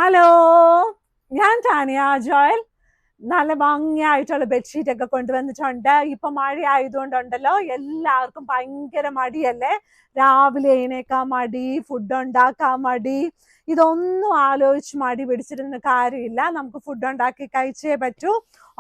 Hello, ഞാൻ Tanya Joel. നല്ല ഭംഗിയായിട്ടുള്ള bedsheet ഒക്കെ കൊണ്ടുവന്നിട്ടുണ്ട്. ഇപ്പൊ മഴ ആയതുകൊണ്ടുണ്ടല്ലോ, എല്ലാവർക്കും ഭയങ്കര മടിയല്ലേ. രാവിലെ എഴുന്നേക്കാൻ മടി, ഫുഡ് ഉണ്ടാക്കാൻ മടി. ഇതൊന്നും ആലോചിച്ച് മടി പിടിച്ചിരുന്ന കാര്യമില്ല. നമുക്ക് ഫുഡ് ഉണ്ടാക്കി കഴിച്ചേ പറ്റൂ.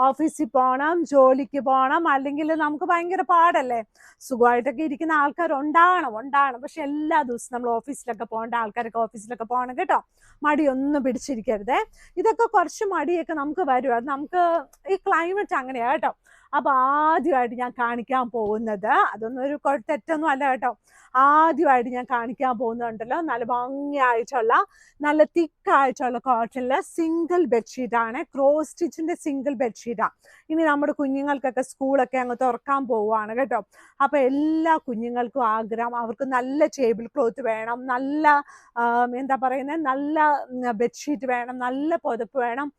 ഓഫീസിൽ പോകണം, ജോലിക്ക് പോകണം, അല്ലെങ്കിൽ നമുക്ക് ഭയങ്കര പാടല്ലേ. സുഖമായിട്ടൊക്കെ ഇരിക്കുന്ന ആൾക്കാർ ഉണ്ടാകണം. പക്ഷെ എല്ലാ ദിവസവും നമ്മൾ ഓഫീസിലൊക്കെ പോകേണ്ട ആൾക്കാരൊക്കെ ഓഫീസിലൊക്കെ പോകണം കേട്ടോ. മടിയൊന്നും പിടിച്ചിരിക്കരുതേ. ഇതൊക്കെ കുറച്ച് മടിയൊക്കെ നമുക്ക് വരും. അത് നമുക്ക് ഈ ക്ലൈമറ്റ് അങ്ങനെയാ കേട്ടോ. അപ്പൊ ആദ്യമായിട്ട് ഞാൻ കാണിക്കാൻ പോകുന്നത്, അതൊന്നും ഒരു തെറ്റൊന്നും അല്ല കേട്ടോ. ആദ്യമായിട്ട് ഞാൻ കാണിക്കാൻ പോകുന്നുണ്ടല്ലോ, നല്ല ഭംഗിയായിട്ടുള്ള നല്ല തിക്കായിട്ടുള്ള കോട്ടണില് സിംഗിൾ ബെഡ്ഷീറ്റ് ആണ്. ക്രോസ് സ്റ്റിച്ചിന്റെ സിംഗിൾ ബെഡ്ഷീറ്റാ. ഇനി നമ്മുടെ കുഞ്ഞുങ്ങൾക്കൊക്കെ സ്കൂളൊക്കെ അങ്ങ് തുറക്കാൻ പോവുകയാണ് കേട്ടോ. അപ്പൊ എല്ലാ കുഞ്ഞുങ്ങൾക്കും ആഗ്രഹം, അവർക്ക് നല്ല ടേബിൾ ക്ലോത്ത് വേണം, നല്ല എന്താ പറയുന്നത്, നല്ല ബെഡ്ഷീറ്റ് വേണം, നല്ല പുതപ്പ് വേണം,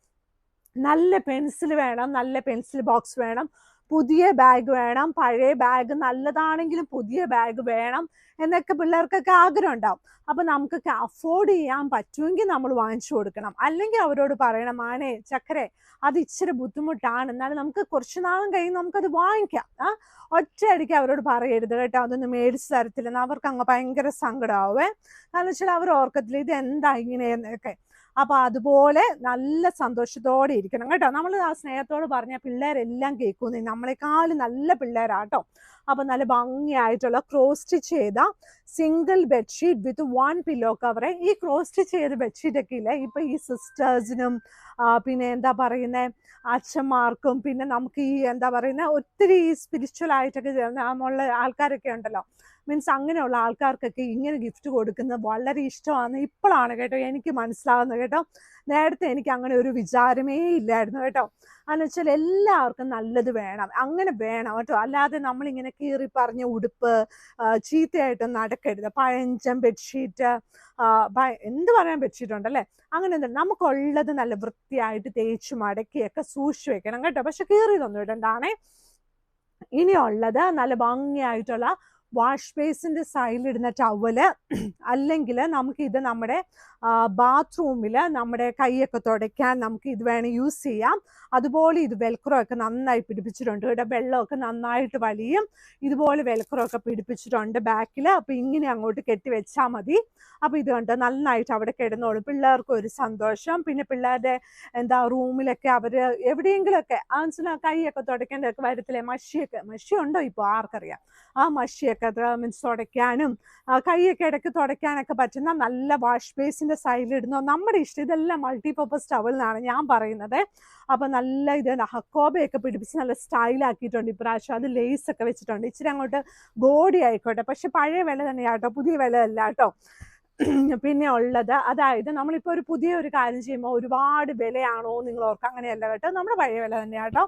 നല്ല പെൻസിൽ വേണം, നല്ല പെൻസിൽ ബോക്സ് വേണം, പുതിയ ബാഗ് വേണം, പഴയ ബാഗ് നല്ലതാണെങ്കിലും പുതിയ ബാഗ് വേണം എന്നൊക്കെ പിള്ളേർക്കൊക്കെ ആഗ്രഹം ഉണ്ടാവും. അപ്പൊ നമുക്കൊക്കെ അഫോർഡ് ചെയ്യാൻ പറ്റുമെങ്കിൽ നമ്മൾ വാങ്ങിച്ചു കൊടുക്കണം. അല്ലെങ്കിൽ അവരോട് പറയണം, ആണേ ചക്കരെ അത് ഇച്ചിരി ബുദ്ധിമുട്ടാണ്, എന്നാലും നമുക്ക് കുറച്ചു നാളും കഴിഞ്ഞ് നമുക്കത് വാങ്ങിക്കാം. ഒറ്റയടിക്ക് അവരോട് പറയരുത് കേട്ടോ, അതൊന്നും മേടിച്ച് തരത്തില്ലെന്ന്. അവർക്ക് അങ്ങ് ഭയങ്കര സങ്കടമാവേ. കാരണം വെച്ചാൽ അവർ ഓർക്കത്തില്ല ഇത് എന്താ ഇങ്ങനെയെന്നൊക്കെ. അപ്പൊ അതുപോലെ നല്ല സന്തോഷത്തോടെ ഇരിക്കണം കേട്ടോ. നമ്മൾ ആ സ്നേഹത്തോട് പറഞ്ഞ പിള്ളേരെല്ലാം കേൾക്കുന്നു. നമ്മളെക്കാളും നല്ല പിള്ളേരാട്ടോ. അപ്പൊ നല്ല ഭംഗിയായിട്ടുള്ള ക്രോസ് സ്റ്റിച്ച് ചെയ്ത സിംഗിൾ ബെഡ്ഷീറ്റ് വിത്ത് 1 പില്ലോ കവർ. ഈ ക്രോസ് സ്റ്റിച്ച് ചെയ്ത ബെഡ്ഷീറ്റ് ഒക്കെ ഇല്ലേ, ഇപ്പൊ ഈ സിസ്റ്റേഴ്സിനും പിന്നെ എന്താ പറയുന്നത്, അച്ഛന്മാർക്കും, പിന്നെ നമുക്ക് ഈ എന്താ പറയുന്നത്, ഒത്തിരി സ്പിരിച്വൽ ആയിട്ടൊക്കെ ഉള്ള ആൾക്കാരൊക്കെ ഉണ്ടല്ലോ, മീൻസ് അങ്ങനെയുള്ള ആൾക്കാർക്കൊക്കെ ഇങ്ങനെ ഗിഫ്റ്റ് കൊടുക്കുന്നത് വളരെ ഇഷ്ടമാണ്. ഇപ്പോഴാണ് കേട്ടോ എനിക്ക് മനസ്സിലാവുന്നത് കേട്ടോ. നേരത്തെ എനിക്ക് അങ്ങനെ ഒരു വിചാരമേ ഇല്ലായിരുന്നു കേട്ടോ. എന്ന് വെച്ചാൽ എല്ലാവർക്കും നല്ലത് വേണം, അങ്ങനെ വേണം കേട്ടോ. അല്ലാതെ നമ്മളിങ്ങനെ കീറി പറഞ്ഞ ഉടുപ്പ് ചീത്തയായിട്ടൊന്നും നടക്കരുത്. പഴഞ്ചൻ ബെഡ്ഷീറ്റ്, എന്ത് പറയാൻ ബെഡ്ഷീറ്റ് ഉണ്ടല്ലേ, അങ്ങനെ ഒന്നും. നമുക്കുള്ളത് നല്ല വൃത്തിയായിട്ട് തേച്ച് മടക്കിയൊക്കെ സൂക്ഷിച്ചു വെക്കണം കേട്ടോ. പക്ഷെ കീറിയതൊന്നും ഇടണ്ടാണേ. ഇനിയുള്ളത് നല്ല ഭംഗിയായിട്ടുള്ള വാഷ് ബേസിന്റെ സൈഡിലിടുന്ന ടവല്, അല്ലെങ്കിൽ നമുക്ക് ഇത് നമ്മുടെ ബാത്റൂമിൽ നമ്മുടെ കൈയൊക്കെ തുടയ്ക്കാൻ നമുക്ക് ഇത് വേണം യൂസ് ചെയ്യാം. അതുപോലെ ഇത് വെൽക്രോ ഒക്കെ നന്നായി പിടിപ്പിച്ചിട്ടുണ്ട് കേട്ടോ. വെള്ളമൊക്കെ നന്നായിട്ട് വലിയും. ഇതുപോലെ വെൽക്രോ ഒക്കെ പിടിപ്പിച്ചിട്ടുണ്ട് ബാക്കിൽ. അപ്പൊ ഇങ്ങനെ അങ്ങോട്ട് കെട്ടി വെച്ചാൽ മതി. അപ്പൊ ഇത് കണ്ടോ, നന്നായിട്ട് അവിടെ കിടന്നോളും. പിള്ളേർക്കും ഒരു സന്തോഷം. പിന്നെ പിള്ളേരുടെ എന്താ റൂമിലൊക്കെ അവര് എവിടെയെങ്കിലുമൊക്കെ കൈയൊക്കെ തുടയ്ക്കേണ്ടതൊക്കെ വരത്തില്ലേ, മഷി ഉണ്ടോ ഇപ്പോൾ ആർക്കറിയാം. ആ മഷിയൊക്കെ മീൻസ് തുടയ്ക്കാനും കൈയൊക്കെ ഇടയ്ക്ക് തുടയ്ക്കാനൊക്കെ പറ്റുന്ന നല്ല വാഷ് ബേസിന്റെ സൈഡിലിടുന്നു. നമ്മുടെ ഇഷ്ടം. ഇതെല്ലാം മൾട്ടിപർപ്പസ് ടവലിനാണ് ഞാൻ പറയുന്നത്. അപ്പൊ നല്ല ഇത് ഹക്കോബയൊക്കെ പിടിപ്പിച്ച് നല്ല സ്റ്റൈലാക്കിയിട്ടുണ്ട് ഇപ്രാവശ്യം. അത് ലേസ് ഒക്കെ വെച്ചിട്ടുണ്ട്. ഇച്ചിരി അങ്ങോട്ട് ഗോഡി ആയിക്കോട്ടെ. പക്ഷെ പഴയ വില തന്നെയാട്ടോ, പുതിയ വില അല്ല കേട്ടോ. പിന്നെ ഉള്ളത്, അതായത് നമ്മളിപ്പോ ഒരു പുതിയ ഒരു കാര്യം ചെയ്യുമ്പോൾ ഒരുപാട് വിലയാണോ നിങ്ങൾ ഓർക്കുക, അങ്ങനെയല്ല കേട്ടോ. നമ്മുടെ പഴയ വില തന്നെയാട്ടോ.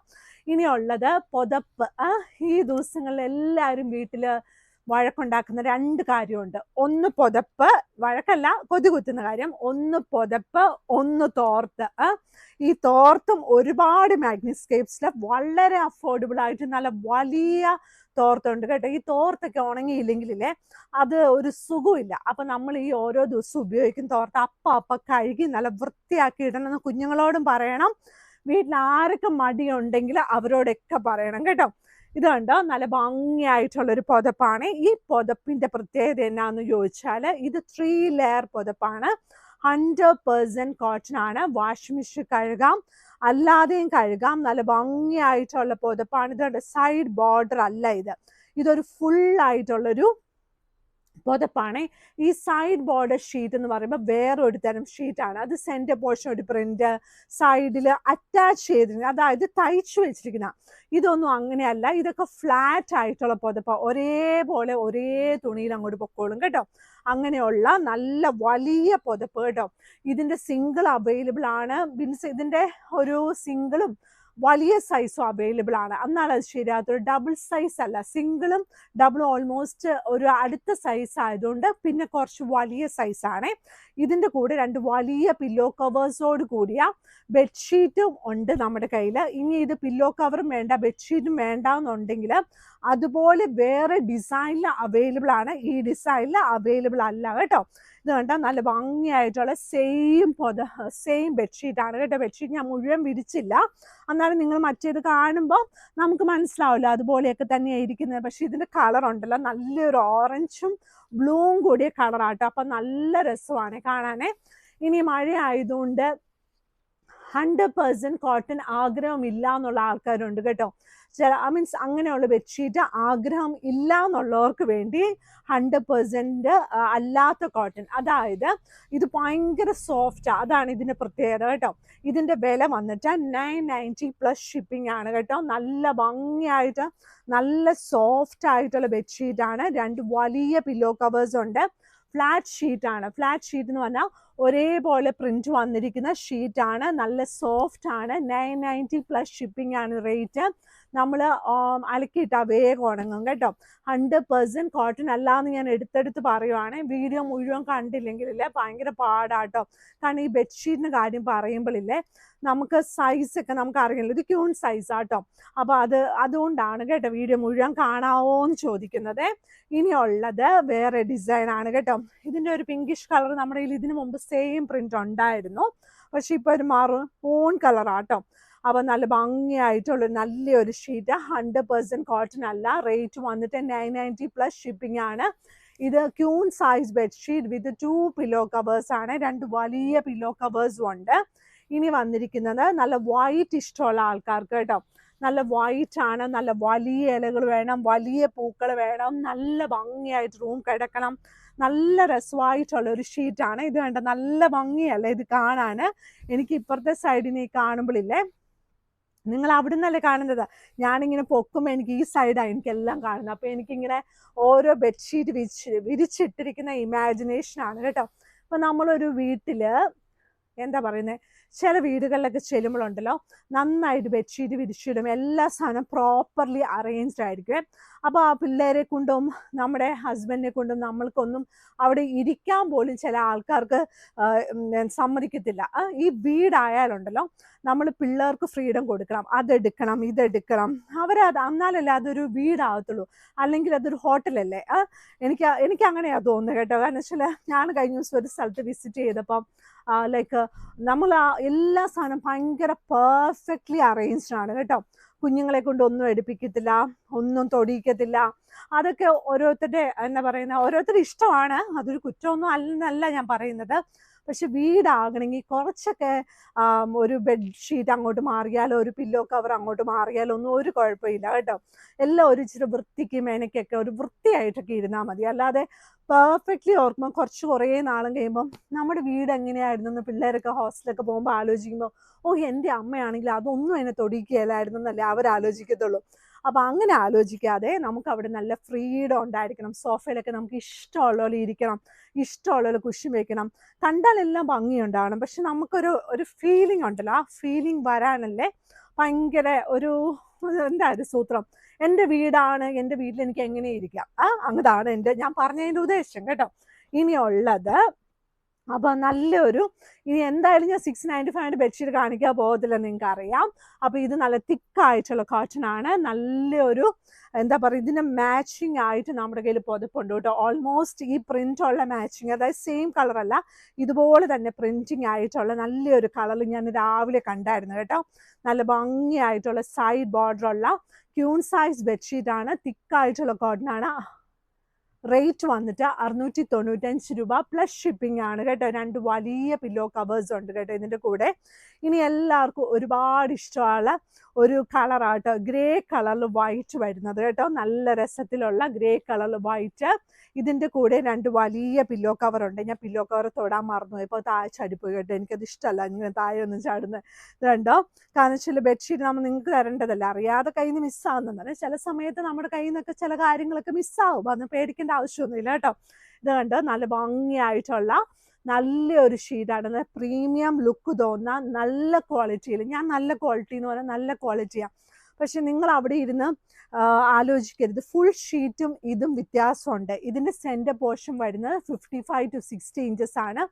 ഇനിയുള്ളത് പുതപ്പ്. ഈ ദിവസങ്ങളിൽ എല്ലാവരും വീട്ടില് വഴക്കുണ്ടാക്കുന്ന 2 കാര്യമുണ്ട്. ഒന്ന് പുതപ്പ്, വഴക്കല്ല കൊതി കുത്തുന്ന കാര്യം. ഒന്ന് പുതപ്പ്, ഒന്ന് തോർത്ത്. ഈ തോർത്തും ഒരുപാട് മാഗ്നിസ്കേപ്സിൽ വളരെ അഫോർഡബിൾ ആയിട്ട് നല്ല വലിയ തോർത്തുണ്ട് കേട്ടോ. ഈ തോർത്തൊക്കെ ഉണങ്ങിയില്ലെങ്കിലേ അത് ഒരു സുഖമില്ല. അപ്പൊ നമ്മൾ ഈ ഓരോ ദിവസവും ഉപയോഗിക്കുന്ന തോർത്ത് അപ്പ കഴുകി നല്ല വൃത്തിയാക്കി ഇടണമെന്ന് കുഞ്ഞുങ്ങളോടും പറയണം. വീട്ടിൽ ആരൊക്കെ മടിയുണ്ടെങ്കിൽ അവരോടൊക്കെ പറയണം കേട്ടോ. ഇത് കണ്ടോ, നല്ല ഭംഗിയായിട്ടുള്ളൊരു പുതപ്പാണ്. ഈ പുതപ്പിന്റെ പ്രത്യേകത എന്നാന്ന് ചോദിച്ചാൽ, ഇത് 3 ലെയർ പുതപ്പാണ്. 100% കോട്ടൺ ആണ്. വാഷിംഗ് മെഷീൻ കഴുകാം, അല്ലാതെയും കഴുകാം. നല്ല ഭംഗിയായിട്ടുള്ള പുതപ്പാണ്. ഇതുണ്ട്, സൈഡ് ബോർഡർ അല്ല ഇത്. ഇതൊരു ഫുൾ ആയിട്ടുള്ളൊരു പുതപ്പാണ്. ഈ സൈഡ് ബോർഡർ ഷീറ്റ് എന്ന് പറയുമ്പോൾ വേറൊരു തരം ഷീറ്റാണ്. അത് സെന്റർ പോർഷൻ ഒരു പ്രിന്റ്, സൈഡിൽ അറ്റാച്ച് ചെയ്തിരിക്കുന്ന, അതായത് തയ്ച്ചു വെച്ചിരിക്കുന്ന. ഇതൊന്നും അങ്ങനെയല്ല. ഇതൊക്കെ ഫ്ലാറ്റ് ആയിട്ടുള്ള പുതപ്പ്, ഒരേപോലെ ഒരേ തുണിയിൽ അങ്ങോട്ട് പൊക്കോളും കേട്ടോ. അങ്ങനെയുള്ള നല്ല വലിയ പുതപ്പ് കേട്ടോ. ഇതിന്റെ സിംഗിൾ അവൈലബിൾ ആണ്. മീൻസ് ഇതിന്റെ ഒരു സിംഗിളും വലിയ സൈസും അവൈലബിൾ ആണ്. എന്നാൽ അത് ശരിയാത്തൊരു ഡബിൾ സൈസ് അല്ല, സിംഗിളും ഡബിളും ഓൾമോസ്റ്റ് ഒരു അടുത്ത സൈസ് ആയതുകൊണ്ട് പിന്നെ കുറച്ച് വലിയ സൈസാണ്. ഇതിൻ്റെ കൂടെ 2 വലിയ പില്ലോ കവേഴ്സോട് കൂടിയ ബെഡ്ഷീറ്റും ഉണ്ട് നമ്മുടെ കയ്യിൽ. ഇനി ഇത് പില്ലോ കവറും വേണ്ട ബെഡ്ഷീറ്റും വേണ്ട എന്നുണ്ടെങ്കിൽ അതുപോലെ വേറെ ഡിസൈനിൽ അവൈലബിൾ ആണ്. ഈ ഡിസൈനിൽ അവൈലബിൾ അല്ല കേട്ടോ. ഇത് കണ്ടാൽ നല്ല ഭംഗിയായിട്ടുള്ള സെയിം ബെഡ്ഷീറ്റാണ് കേട്ടോ. ബെഡ്ഷീറ്റ് ഞാൻ മുഴുവൻ വിരിച്ചില്ല, എന്നാലും നിങ്ങൾ മറ്റേത് കാണുമ്പോൾ നമുക്ക് മനസ്സിലാവില്ല അതുപോലെയൊക്കെ തന്നെയാണ് ഇരിക്കുന്നത്. പക്ഷെ ഇതിൻ്റെ കളർ ഉണ്ടല്ലോ, നല്ലൊരു ഓറഞ്ചും ബ്ലൂവും കൂടിയ കളറാട്ടോ. അപ്പം നല്ല രസമാണ് കാണാനേ. ഇനി മഴ ആയതുകൊണ്ട് 100% കോട്ടൺ ആഗ്രഹമില്ല എന്നുള്ള ആൾക്കാരുണ്ട് കേട്ടോ. മീൻസ് അങ്ങനെയുള്ള ബെഡ്ഷീറ്റ് ആഗ്രഹം ഇല്ല എന്നുള്ളവർക്ക് വേണ്ടി 100% അല്ലാത്ത കോട്ടൺ, അതായത് ഇത് ഭയങ്കര സോഫ്റ്റാണ്, അതാണ് ഇതിൻ്റെ പ്രത്യേകത കേട്ടോ. ഇതിൻ്റെ വില വന്നിട്ട് 990 പ്ലസ് ഷിപ്പിംഗ് ആണ് കേട്ടോ. നല്ല ഭംഗിയായിട്ട് നല്ല സോഫ്റ്റ് ആയിട്ടുള്ള ബെഡ്ഷീറ്റാണ്. 2 വലിയ പില്ലോ കവേഴ്സ് ഉണ്ട്. ഫ്ലാറ്റ് ഷീറ്റാണ്. ഫ്ലാറ്റ് ഷീറ്റ് എന്ന് പറഞ്ഞാൽ ഒരേപോലെ പ്രിന്റ് വന്നിരിക്കുന്ന ഷീറ്റാണ്. നല്ല സോഫ്റ്റ് ആണ്. 990 പ്ലസ് ഷിപ്പിംഗ് ആണ് റേറ്റ്. നമ്മൾ അലക്കിയിട്ടാൽ വേഗം ഉണങ്ങും കേട്ടോ. 100% കോട്ടൺ അല്ലാന്ന് ഞാൻ എടുത്തെടുത്ത് പറയുവാണ്. വീഡിയോ മുഴുവൻ കണ്ടില്ലെങ്കിലില്ലേ ഭയങ്കര പാടാട്ടോ. കാരണം ഈ ബെഡ്ഷീറ്റിന് കാര്യം പറയുമ്പോഴില്ലേ നമുക്ക് സൈസൊക്കെ നമുക്ക് അറിയില്ല. ഇത് ക്യൂൺ സൈസാട്ടോ. അപ്പോൾ അതുകൊണ്ടാണ് കേട്ടോ വീഡിയോ മുഴുവൻ കാണാവോ എന്ന് ചോദിക്കുന്നത്. ഇനിയുള്ളത് വേറെ ഡിസൈനാണ് കേട്ടോ. ഇതിൻ്റെ ഒരു പിങ്കിഷ് കളർ നമ്മുടെ കയ്യിൽ ഇതിന് മുമ്പ് സെയിം പ്രിന്റ് ഉണ്ടായിരുന്നു, പക്ഷെ ഇപ്പോൾ ഒരു മറൂൺ കളറാട്ടോ. അപ്പോൾ നല്ല ഭംഗിയായിട്ടുള്ള നല്ലൊരു ഷീറ്റ്. 100% കോട്ടൺ അല്ല. റേറ്റ് വന്നിട്ട് 990 പ്ലസ് ഷിപ്പിംഗ് ആണ്. ഇത് ക്യൂൺ സൈസ് ബെഡ്ഷീറ്റ് വിത്ത് 2 പില്ലോ കവേഴ്സ് ആണ്. 2 വലിയ പില്ലോ കവേഴ്സും ഉണ്ട്. ഇനി വന്നിരിക്കുന്നത് നല്ല വൈറ്റ് ഇഷ്ടമുള്ള ആൾക്കാർക്ക് കേട്ടോ. നല്ല വൈറ്റ് ആണ്, നല്ല വലിയ ഇലകൾ വേണം, വലിയ പൂക്കൾ വേണം, നല്ല ഭംഗിയായിട്ട് റൂം കിടക്കണം, നല്ല രസമായിട്ടുള്ള ഒരു ഷീറ്റാണ് ഇത്. വേണ്ട നല്ല ഭംഗിയല്ലേ ഇത് കാണാൻ. എനിക്ക് ഇപ്പുറത്തെ സൈഡിനെ കാണുമ്പോഴില്ലേ, നിങ്ങൾ അവിടെ നിന്നല്ലേ കാണുന്നത്, ഞാനിങ്ങനെ പൊക്കുമ്പോൾ എനിക്ക് ഈ സൈഡാണ് എനിക്കെല്ലാം കാണുന്നത്. അപ്പോൾ എനിക്കിങ്ങനെ ഓരോ ബെഡ്ഷീറ്റ് വിരിച്ചിട്ടിരിക്കുന്ന ഇമാജിനേഷനാണ് കേട്ടോ. അപ്പോൾ നമ്മളൊരു വീട്ടിൽ എന്താ പറയുന്നത്, ചില വീടുകളിലൊക്കെ ചെല്ലുമ്പോഴുണ്ടല്ലോ നന്നായിട്ട് ബെഡ്ഷീറ്റ് വിരിച്ചിടും, എല്ലാ സാധനവും പ്രോപ്പർലി അറേഞ്ച്ഡ് ആയിരിക്കും. അപ്പോൾ ആ പിള്ളേരെ കൊണ്ടും നമ്മുടെ ഹസ്ബൻഡിനെ കൊണ്ടും നമ്മൾക്കൊന്നും അവിടെ ഇരിക്കാൻ പോലും ചില ആൾക്കാർക്ക് സമ്മതിക്കത്തില്ല. ഈ വീടായാലുണ്ടല്ലോ നമ്മൾ പിള്ളേർക്ക് ഫ്രീഡം കൊടുക്കണം, അതെടുക്കണം ഇതെടുക്കണം, അവരത് എന്നാലല്ലേ അതൊരു വീടാകത്തുള്ളൂ, അല്ലെങ്കിൽ അതൊരു ഹോട്ടലല്ലേ. എനിക്ക് അങ്ങനെയാണ് തോന്നുന്നത് കേട്ടോ. കാരണം വെച്ചാൽ ഞാൻ കഴിഞ്ഞ ദിവസം ഒരു സ്ഥലത്ത് വിസിറ്റ് ചെയ്തപ്പം ലൈക്ക് നമ്മൾ എല്ലാ സാധനം ഭയങ്കര പെർഫെക്റ്റ്ലി അറേഞ്ച്ഡ് ആണ് കേട്ടോ. കുഞ്ഞുങ്ങളെ കൊണ്ട് ഒന്നും എടുപ്പിക്കത്തില്ല, ഒന്നും തൊടിയിക്കത്തില്ല. അതൊക്കെ ഓരോരുത്തരുടെ എന്താ പറയുന്ന ഓരോരുത്തരുടെ ഇഷ്ടമാണ്, അതൊരു കുറ്റമൊന്നും അല്ലെന്നല്ല ഞാൻ പറയുന്നത്. പക്ഷെ വീടാകണമെങ്കിൽ കുറച്ചൊക്കെ ഒരു ബെഡ്ഷീറ്റ് അങ്ങോട്ട് മാറിയാലോ ഒരു പില്ലോ കവർ അങ്ങോട്ട് മാറിയാലോ ഒന്നും ഒരു കുഴപ്പമില്ല കേട്ടോ. എല്ലാം ഒരു ഇച്ചിരി വൃത്തിക്ക് മെനക്കൊക്കെ ഒരു വൃത്തിയായിട്ടൊക്കെ ഇരുന്നാൽ മതി. അല്ലാതെ പെർഫെക്റ്റ്ലി ഓർക്കുമ്പോൾ കുറേ നാളും കഴിയുമ്പം നമ്മുടെ വീട് എങ്ങനെയായിരുന്നു എന്ന് പിള്ളേരൊക്കെ ഹോസ്റ്റലൊക്കെ പോകുമ്പോൾ ആലോചിക്കുമ്പോൾ, ഓ എൻ്റെ അമ്മയാണെങ്കിൽ അതൊന്നും എന്നെ തൊടിക്കുകയില്ലായിരുന്നു എന്നല്ലേ അവരാലോചിക്കത്തുള്ളൂ. അപ്പോൾ അങ്ങനെ ആലോചിക്കാതെ നമുക്ക് അവിടെ നല്ല ഫ്രീഡം ഉണ്ടായിരിക്കണം. സോഫയിലൊക്കെ നമുക്ക് ഇഷ്ടമുള്ള പോലെ ഇരിക്കണം, ഇഷ്ടമുള്ള പോലെ കുഷൻ വെക്കണം, കണ്ടാലെല്ലാം ഭംഗിയുണ്ടാവണം. പക്ഷെ നമുക്കൊരു ഫീലിംഗ് ഉണ്ടല്ലോ, ആ ഫീലിംഗ് വരാനല്ലേ ഭയങ്കര ഒരു എന്തായാലും സൂത്രം. എൻ്റെ വീടാണ്, എൻ്റെ വീട്ടിൽ എനിക്ക് എങ്ങനെ ഇരിക്കാം, അങ്ങതാണ് ഞാൻ പറഞ്ഞതിൻ്റെ ഉദ്ദേശം കേട്ടോ. ഇനിയുള്ളത് അപ്പോൾ നല്ലൊരു ഇനി എന്തായാലും ഞാൻ 695 ബെഡ്ഷീറ്റ് കാണിക്കാൻ പോകത്തില്ല, നിങ്ങൾക്ക് അറിയാം. അപ്പോൾ ഇത് നല്ല തിക്കായിട്ടുള്ള കോട്ടൺ ആണ്. നല്ലൊരു എന്താ പറയുക, ഇതിൻ്റെ മാച്ചിങ് ആയിട്ട് നമ്മുടെ കയ്യിൽ പുതപ്പുണ്ട് കേട്ടോ. ഓൾമോസ്റ്റ് ഈ പ്രിൻ്റുള്ള മാച്ചിങ്, അതായത് സെയിം കളറല്ല, ഇതുപോലെ തന്നെ പ്രിൻറ്റിങ് ആയിട്ടുള്ള നല്ലൊരു കളർ ഞാൻ രാവിലെ കണ്ടായിരുന്നു കേട്ടോ. നല്ല ഭംഗിയായിട്ടുള്ള സൈഡ് ബോർഡറുള്ള ക്യൂൺ സൈസ് ബെഡ്ഷീറ്റാണ്. തിക്കായിട്ടുള്ള കോട്ടൺ ആണ്. റേറ്റ് വന്നിട്ട് 695 രൂപ പ്ലസ് ഷിപ്പിംഗ് ആണ് കേട്ടോ. 2 വലിയ പില്ലോ കവേഴ്സ് ഉണ്ട് കേട്ടോ ഇതിൻ്റെ കൂടെ. ഇനി എല്ലാവർക്കും ഒരുപാട് ഇഷ്ടമുള്ള ഒരു കളറാട്ടോ, ഗ്രേ കളറിൽ വൈറ്റ് വരുന്നത് കേട്ടോ. നല്ല രസത്തിലുള്ള ഗ്രേ കളറിൽ വൈറ്റ്. ഇതിൻ്റെ കൂടെ 2 വലിയ പില്ലോ കവറുണ്ട്. ഞാൻ പില്ലോ കവർ തൊടാൻ മറന്നുപോയി, ഇപ്പോൾ താഴെ ചടിപ്പോയി കേട്ടോ. എനിക്കത് ഇഷ്ടമല്ല ഇങ്ങനെ താഴെ ഒന്നും ചാടുന്നത്. ഇതുണ്ടോ, കാരണം വെച്ചാൽ ബെഡ്ഷീറ്റ് നമ്മൾ നിങ്ങൾക്ക് തരേണ്ടതല്ല, അറിയാതെ കയ്യിൽ നിന്ന് മിസ്സാകുന്നതാണ്. ചില സമയത്ത് നമ്മുടെ കയ്യിൽ നിന്നൊക്കെ ചില കാര്യങ്ങളൊക്കെ മിസ്സാവും, അന്ന് പേടിക്കേണ്ട ആവശ്യമൊന്നുമില്ല കേട്ടോ. ഇത് കണ്ടോ, നല്ല ഭംഗിയായിട്ടുള്ള നല്ലൊരു ഷീറ്റാണ്, പ്രീമിയം ലുക്ക് തോന്നുന്ന നല്ല ക്വാളിറ്റിയിൽ. ഞാൻ നല്ല ക്വാളിറ്റി എന്ന് പറഞ്ഞാൽ നല്ല ക്വാളിറ്റിയാണ്. പക്ഷെ നിങ്ങൾ അവിടെ ഇരുന്ന് ആലോചിക്കരുത്, ഫുൾ ഷീറ്റും ഇതും വ്യത്യാസമുണ്ട്. ഇതിൻ്റെ സെൻറ്റർ പോർഷൻ വരുന്നത് 55 to 60 ഇഞ്ചസ് ആണ്.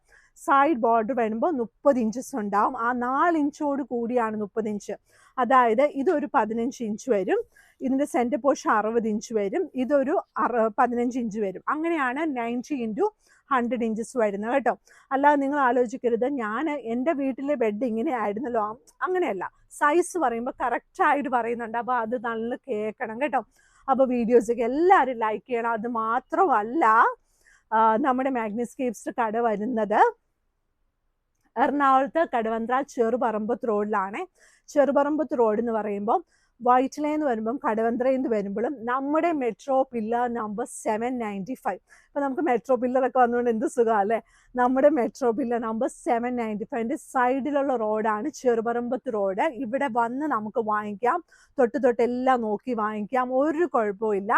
സൈഡ് ബോർഡർ വരുമ്പോൾ 30 ഇഞ്ചസ് ഉണ്ടാവും. ആ 4 ഇഞ്ചോട് കൂടിയാണ് 30 ഇഞ്ച്. അതായത് ഇതൊരു 15 ഇഞ്ച് വരും, ഇതിൻ്റെ സെൻറ്റർ പോർഷൻ 60 ഇഞ്ച് വരും, ഇതൊരു 15 ഇഞ്ച് വരും. അങ്ങനെയാണ് 90 into 100 ഇഞ്ചസ് വരുന്നത് കേട്ടോ. അല്ലാതെ നിങ്ങൾ ആലോചിക്കരുത് ഞാൻ എൻ്റെ വീട്ടിലെ ബെഡ് ഇങ്ങനെ ആയിരുന്നല്ലോ, അങ്ങനെയല്ല. സൈസ് പറയുമ്പോൾ കറക്റ്റായിട്ട് പറയുന്നുണ്ട്. അപ്പോൾ അത് നല്ല കേൾക്കണം കേട്ടോ. അപ്പോൾ വീഡിയോസൊക്കെ എല്ലാവരും ലൈക്ക് ചെയ്യണം. അത് മാത്രമല്ല, നമ്മുടെ മാഗ്നിസ്കേപ്സ് കട വരുന്നത് എറണാകുളത്ത് കടവന്ത്ര ചെറുപറമ്പത്ത് റോഡിലാണ്. ചെറുപറമ്പത്ത് റോഡ് എന്ന് പറയുമ്പോൾ വൈറ്റിലയിൽ നിന്ന് വരുമ്പം കടവന്ത്രയിൽ നിന്ന് വരുമ്പോഴും നമ്മുടെ മെട്രോ പില്ലർ നമ്പർ 795. ഇപ്പം നമുക്ക് മെട്രോ പില്ലറൊക്കെ വന്നുകൊണ്ട് എന്ത് സുഖമാണ് അല്ലേ. നമ്മുടെ മെട്രോ പില്ലർ നമ്പർ 795 സൈഡിലുള്ള റോഡാണ് ചെറുപറമ്പത്ത് റോഡ്. ഇവിടെ വന്ന് നമുക്ക് വാങ്ങിക്കാം, തൊട്ടെല്ലാം നോക്കി വാങ്ങിക്കാം, ഒരു കുഴപ്പമില്ല.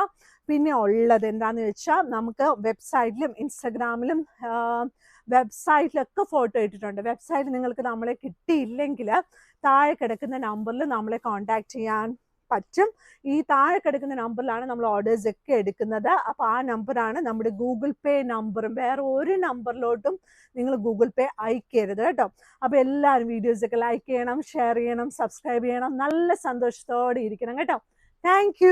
പിന്നെ ഉള്ളത് എന്താണെന്ന് വെച്ചാൽ നമുക്ക് വെബ്സൈറ്റിലും ഇൻസ്റ്റഗ്രാമിലും വെബ്സൈറ്റിലൊക്കെ ഫോട്ടോ ഇട്ടിട്ടുണ്ട്. വെബ്സൈറ്റിൽ നിങ്ങൾക്ക് നമ്മളെ കിട്ടിയില്ലെങ്കിൽ താഴെ കിടക്കുന്ന നമ്പറിൽ നമ്മളെ കോൺടാക്ട് ചെയ്യാൻ പറ്റും. ഈ താഴെ കിടക്കുന്ന നമ്പറിലാണ് നമ്മൾ ഓർഡേഴ്സ് ഒക്കെ എടുക്കുന്നത്. അപ്പോൾ ആ നമ്പറാണ് നമ്മുടെ ഗൂഗിൾ പേ നമ്പറും. വേറെ ഒരു നമ്പറിലോട്ടും നിങ്ങൾ ഗൂഗിൾ പേ അയക്കരുത് കേട്ടോ. അപ്പോൾ എല്ലാവരും വീഡിയോസൊക്കെ ലൈക്ക് ചെയ്യണം, ഷെയർ ചെയ്യണം, സബ്സ്ക്രൈബ് ചെയ്യണം. നല്ല സന്തോഷത്തോടെ ഇരിക്കണം കേട്ടോ. താങ്ക്